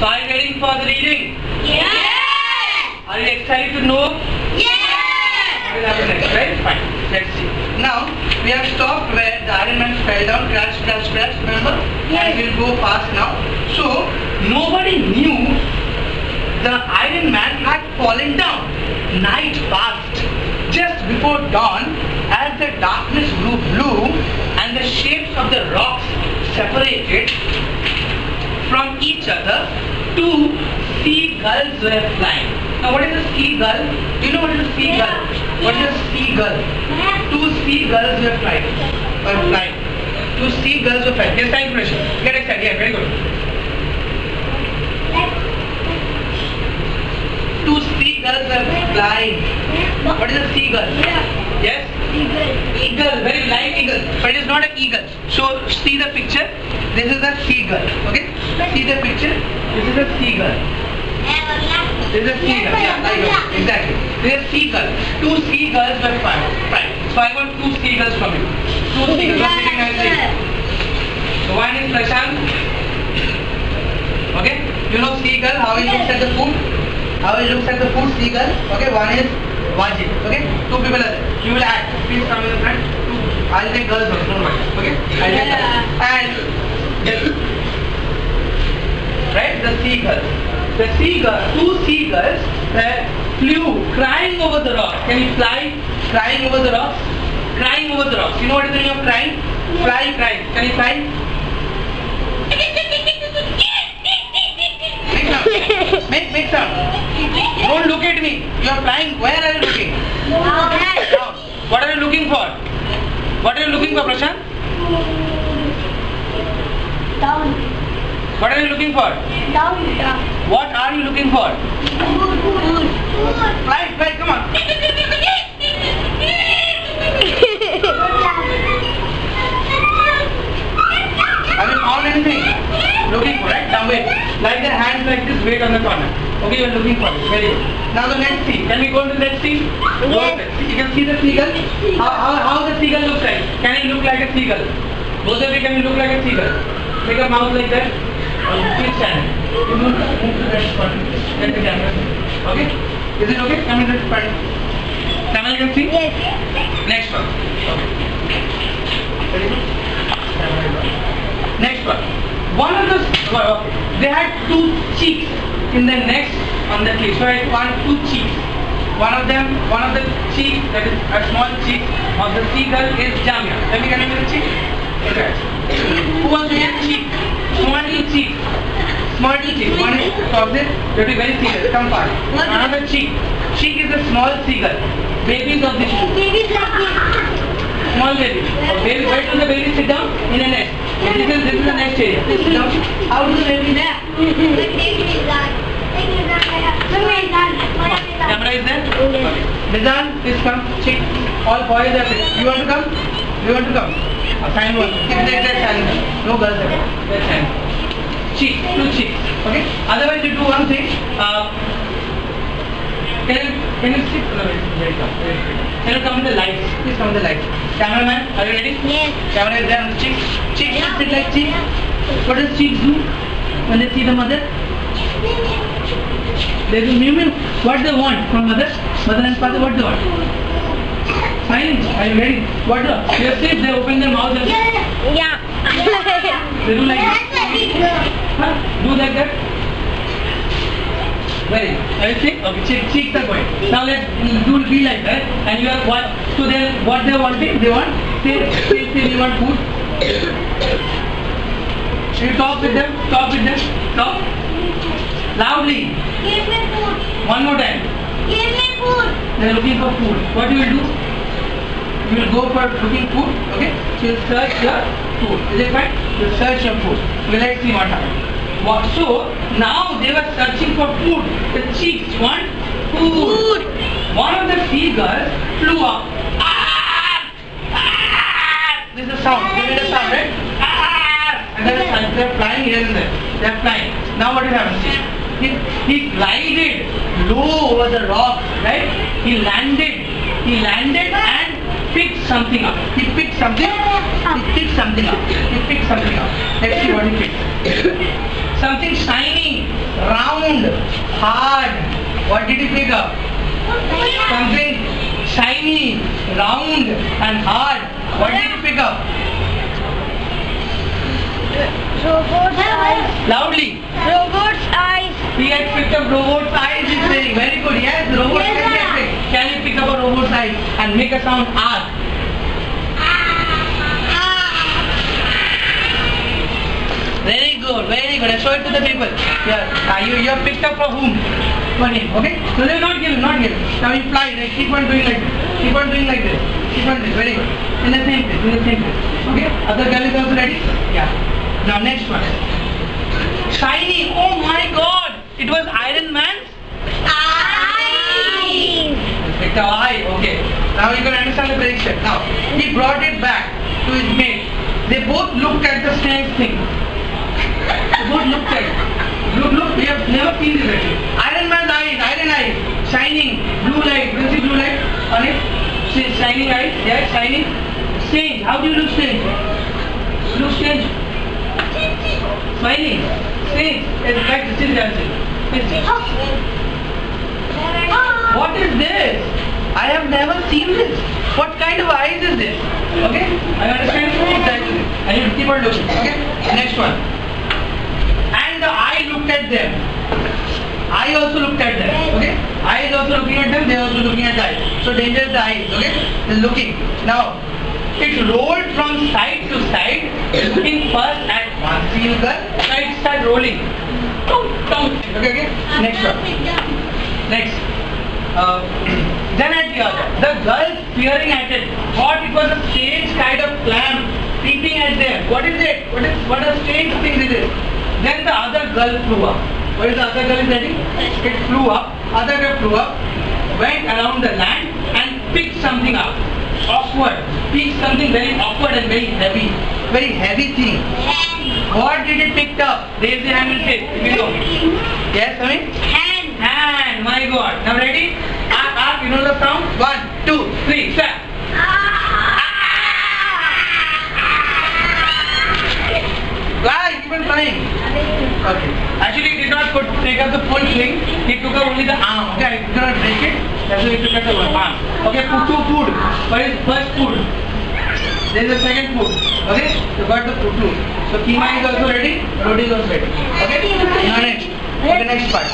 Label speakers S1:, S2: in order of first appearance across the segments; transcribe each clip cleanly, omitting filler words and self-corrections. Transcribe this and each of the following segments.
S1: So are you ready for the reading?
S2: Yeah!
S1: Are you excited to know?
S2: Yeah!
S1: What will happen next, right? Fine. Let's see. Now, we have stopped where the Iron Man fell down, crash, remember?
S2: Yes.
S1: And we'll go fast now. So, nobody knew the Iron Man had fallen down. Night passed. Just before dawn, as the darkness grew blue and the shapes of the rocks separated from each other, two seagulls were flying. Now what is a seagull? Do you know what is a seagull?
S2: Yeah.
S1: What is a seagull? Two seagulls were flying. Two seagulls were flying. Get excited, Prashant. Get excited. Yeah, very good. Two seagulls were flying. What is a seagull? Yes? Eagle, very light eagle, but it is not an eagle. So see the picture. This is a seagull. Okay? See the picture. This is a seagull. This is a seagull. Yeah, like exactly. This is a seagull. Two seagulls were flying. So I want two seagulls from you. Two seagulls are sitting nicely. So one is Prashant. Okay? You know seagull, how he looks at the food? How he looks at the food, seagull. Okay? One is Wajib. Okay? Two people are there. You will add. Please come with a friend. I'll take girls also. Don't worry. Okay? I'll take girls. And right? The seagull. The seagull. Two seagulls flew crying over the rock. Can you fly? Crying over the rocks? Crying over the rocks. You know what is the meaning of crying? Fly, crying. Can you fly? Make sound. Don't look at me. You are flying. Where are you looking? Down. What are you looking for? What are you looking for, Prashant?
S2: Down.
S1: What are you looking for?
S2: Down.
S1: What are you looking for? Fly, come on. Have you found anything? Looking for it? Now wait. Like the hands like this, wait on the corner. Okay, you are looking for it. Very good. Now the next scene. Can we go to the next scene?
S2: Yes.
S1: You can see the seagull. How the seagull looks like? Can it look like a seagull? Both of you, can you look like a seagull? Make a mouth like that. Please stand. You move to the next one. Get the camera. Okay? Is it okay? Come in this part. Camera can see?
S2: Yes.
S1: Next one. Okay. Very good. Next one. One of the they had two cheeks in the next on the tree. So I want two cheeks. One of the cheeks, that is a small cheek of the seagull is Jamia. Let me get the cheek. Okay. Who wants to get cheek? Small little cheek. Small little cheek. One is opposite. You have to be very serious. Come far. Another cheek. Cheek is a small seagull. Babies of this two. Small baby. Baby, where does the baby sit down? In a nest. This is the nest area. Sit down. How does the baby there? Camera is there? Okay. Mizan, please come. Check. All boys are there. You want to come? You want to come? Sign one. Keep that sign. No girls there. That sign. Cheek. Two cheeks. Okay? Otherwise you do one thing. Can you sit? No, wait, come. Can you come in the lights? Please come in the lights. Cameraman, are you ready?
S2: Yes.
S1: Camera is there on the cheek. Cheek should sit like cheek. What does cheeks do when they see the mother? They do mew. What they want from mother and father? What they want? Silence. Are you ready? What do? You see, they open their mouth and
S2: Yeah.
S1: they do like that. Huh? Do like that. Very good. Are you see? Okay, cheeks are going. Now let's be like that. And you are what? So then what they wanting? They want. Say you want food. Should you talk with them? Talk with them. Talk. Loudly.
S2: Give me food.
S1: One more time.
S2: Give me food.
S1: They are looking for food. What you will do? You will go for looking food. Okay. So you will search your food. Is it fine? You will search your food. So let's see what happens. So now they were searching for food. The cheeks want food. One of the seagulls flew up. This is a sound. Give it a sound, right? And then they're flying here and there. They're flying. Now what will happen? He glided low over the rocks, right? He landed and picked something up. He picked something up. Let's see what he picked. Something shiny. round, hard. What did he pick up? Something shiny, round and hard. What did he pick up?
S2: Robot's eyes.
S1: Loudly.
S2: Robot's eyes.
S1: He had picked up robot's eyes, he's saying. Very good. Yes, robot's
S2: Yes,
S1: eyes.
S2: sir.
S1: Can you pick up a robot's eyes and make a sound R? Very good, very good. Show it to the people. Yeah. You have picked up for whom? For him. Okay? So they will not give him, not give him. Now you fly, right? Keep on doing like this. Keep on doing like this. Keep on doing. Very good. In the same place, in the same place. Okay? Other girl is also ready? Yeah. Now next one. Shiny. Oh my god! It was Iron Man's
S2: Eyes.
S1: picked up eye. Okay. Now you can understand the prediction. Now he brought it back to his mate. They both looked at the same thing. They both looked at it. Look, we have never seen this actually. Iron Man's eyes, iron eyes, shining, blue light. Do you see blue light on it? See, shining eyes, yeah, shining. Strange. How do you look strange? You look strange. Smiling. Strange. In fact, this is the answer. What is this? I have never seen this. What kind of eyes is this? Okay? I understand exactly. And you keep on looking. Okay? Next one. And the eye looked at them. I also looked at them. Okay? I is also looking at them. They are also looking at the eyes. So danger is the eyes. Okay? They're looking. Now, it rolled from side to side, looking first at one finger. Now it started rolling. Okay? Next one. Next. Then at the other, the girl peering at it, thought it was a strange kind of clam peeping at them. What is it? What a strange thing is it? Then the other girl flew up. What is the other girl is ready? It flew up. Other girl flew up, went around the land and picked something up. Awkward. Picked something very awkward and very heavy. Very heavy thing. What did it pick up? Raise your hand and say. If you know. Yes, I mean? Hand, my god. Now ready? You know the sound? 1, 2, 3, start. Why? Keep on trying. Okay. Actually, he did not take up the full thing. He took up only the arm. Okay, he did not break it. That's why he took up the arm. Okay, food. What is first food? There is a second food. Okay? You got the food. So keema is also ready. Roti is also ready. Okay? Now next. Okay, next part.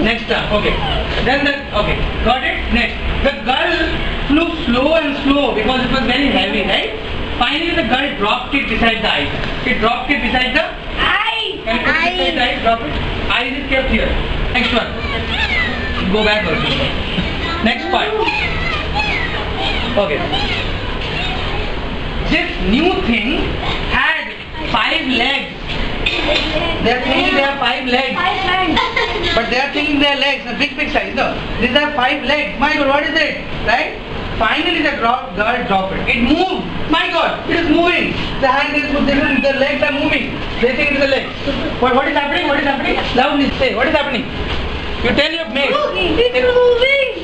S1: Next time. Okay. Then okay. Got it? Next. The girl flew slow and slow because it was very heavy, right? Finally the girl dropped it beside the eye. It dropped it beside the eye. Can you put it beside the eye? Drop it. Eyes is kept here. Next one. Go back also. Next part. Okay. This new thing had 5 legs. They are thinking they have 5 legs. But they are thinking they are legs. A big size. No. These are 5 legs. My god, what is it? Right? Finally the girl dropped it. It moved. My god, it is moving. The hand is moving. The legs are moving. They think it is a leg. What is happening? What is happening? Loudly say. What is happening? You tell your mate.
S2: It's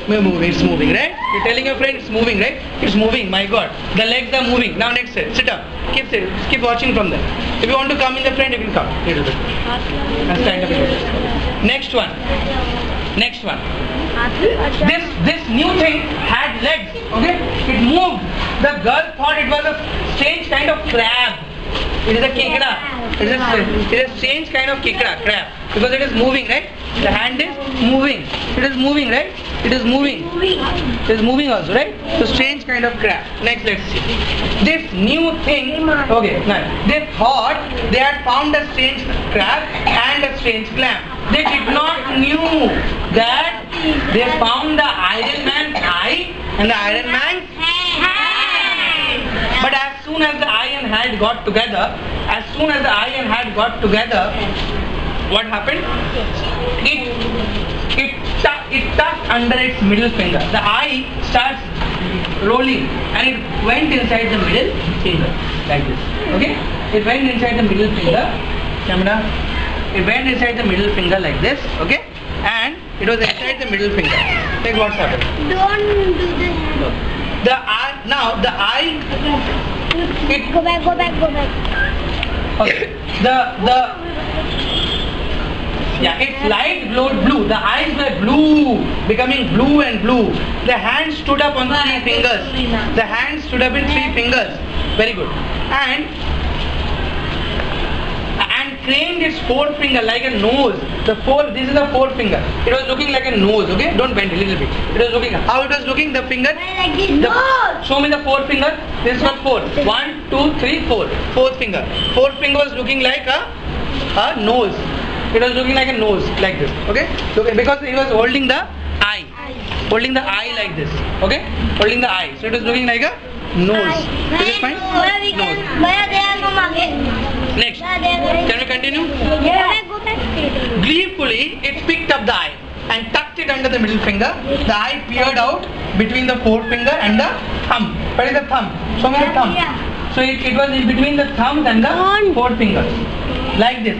S2: moving.
S1: It's moving, right? You're telling your friend it's moving, right? It's moving, my god. The legs are moving. Now next set. Sit up. Keep watching from there. If you want to come in the front, you can come. Little bit. And stand up a little bit. Next one. This new thing had legs. Okay? It moved. The girl thought it was a strange kind of crab. It is a kikra. It is a strange kind of kikra, crab. Because it is moving, right? The hand is moving. It is moving, right? It is moving. It is moving also, right? So strange kind of crab. Next, let's see. This new thing. Okay, now they thought they had found a strange crab and a strange clam. They did not knew that they found the Iron Man's eye and the Iron Man's hand. But as soon as the eye and hand got together, what happened? It tucked under its middle finger. The eye starts rolling and it went inside the middle finger like this. Okay? It went inside the middle finger. Camera. It went inside the middle finger like this. Okay? And it was inside the middle finger. Take what's happened.
S2: Don't do this.
S1: The eye. Now the eye.
S2: Go back.
S1: Okay. Its light glowed blue. The eyes were blue, becoming blue and blue. The hand stood up on 3 fingers. The hand stood up in 3 fingers. Very good. And craned its forefinger like a nose. This is the forefinger. It was looking like a nose. Okay, don't bend a little bit. It was looking. How it was looking? The finger. Show me the forefinger. This was 4. 1, 2, 3, 4. Fourth finger. Fourth finger was looking like a nose. It was looking like a nose, like this. Okay, because it was holding the eye. Holding the eye like this. Okay, holding the eye. So it was looking like a nose. Is it fine? Nose. Next, can we continue? Gleefully, it picked up the eye and tucked it under the middle finger. The eye peered out between the forefinger and the thumb. Where is the thumb? Show me the thumb. So it was in between the thumb and the forefinger, like this.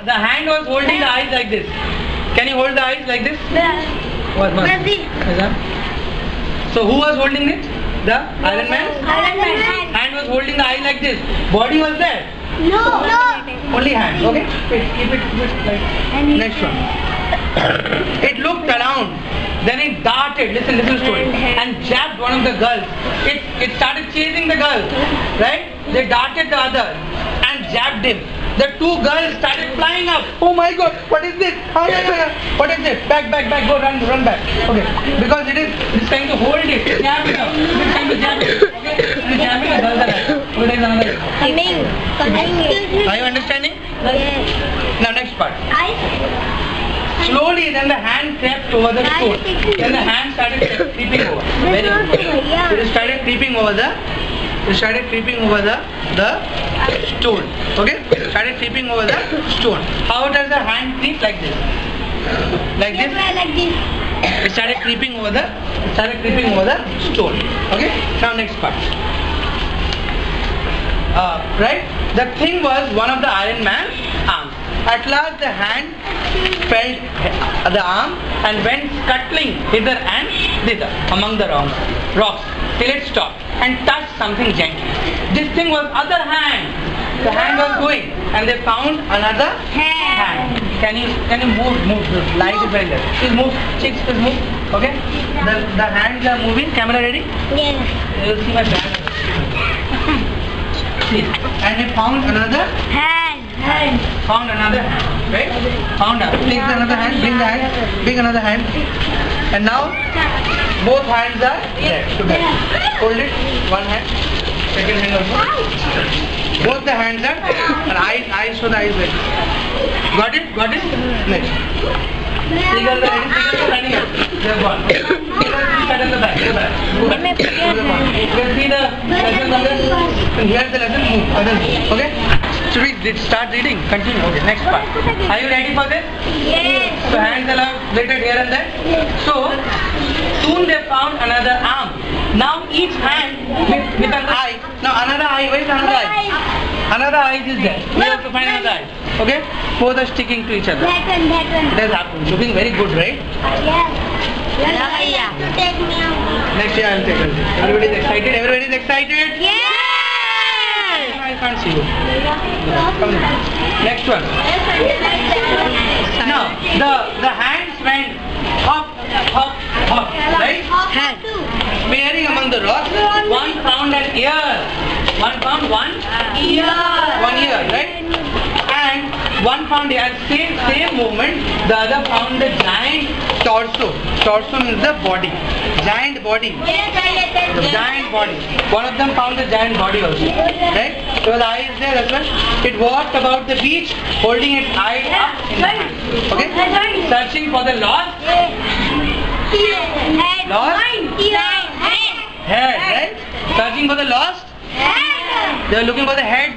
S1: The hand was holding the eyes like this. Can you hold the eyes like this? What? So who was holding it? The Iron Man? Hand was holding the eye like this. Body was there?
S2: No.
S1: Only hand. Okay? Keep it like next one. It looked around. Then it darted, listen to it, and jabbed one of the girls. It started chasing the girl. Right? They darted the other and jabbed him. The 2 girls started flying up. Oh my God, what is this? What is this? Back, go, run back. Okay, because it's trying to hold it, jab it up. It's trying to jab it. Okay, it's jabbing the girls around. What is another?
S2: Coming.
S1: Are you understanding?
S2: Yes.
S1: Now next part. Slowly, then the hand crept over the stone. Then the hand started creeping over. Very good. It started creeping over the stone. Okay? Started creeping over the stone. How does the hand creep? Like this. Like this. It started creeping over the stone. Okay? Now next part. Right? The thing was one of the Iron Man's arms. At last the hand felt the arm and went scuttling hither and thither among the rocks till it stopped and touched something gently. This thing was other hand. The hand was going and they found another hand. Can you move? The light is very less. Please move. Chicks, please move. Okay? The hands are moving. Camera ready?
S2: Yes.
S1: You will see my back. See. And they found another
S2: Hand.
S1: Found another hand, right? Found out. Take another hand, bring another hand. And now, both hands are there together. Hold it, one hand, second hand also. Both the hands are there. And eyes, show the eyes like this. Got it? Next. Fingers are running up. They're gone. Cut in the back. Go back. You can see the lesson on this. And here's the lesson. Move. Okay? So we start reading. Continue. Okay, next part. Are you ready for this?
S2: Yes.
S1: So hands are later here and there. So soon they found another arm. Now each hand with an eye. Now another eye. Where is another eye? Another eye is there. We have to find another eye. Okay? Both are sticking to each other.
S2: That one.
S1: It has happened. Looking very good, right?
S2: Yes. Take me out.
S1: Next year I will take it. Everybody is excited?
S2: Yes.
S1: I can't see you. Come on. Next one. Now, the hands went hop, right? Peering among the rocks. One found an ear. One found one ear, right? And one found at same moment, the other found the giant torso. Torso means the body. Giant body. Giant body. One of them found the giant body also. Right? So the eye is there as well. It walked about the beach, holding its eye up in the hand. Okay? Searching for the lost head, right? Searching for the lost. They were looking for the head.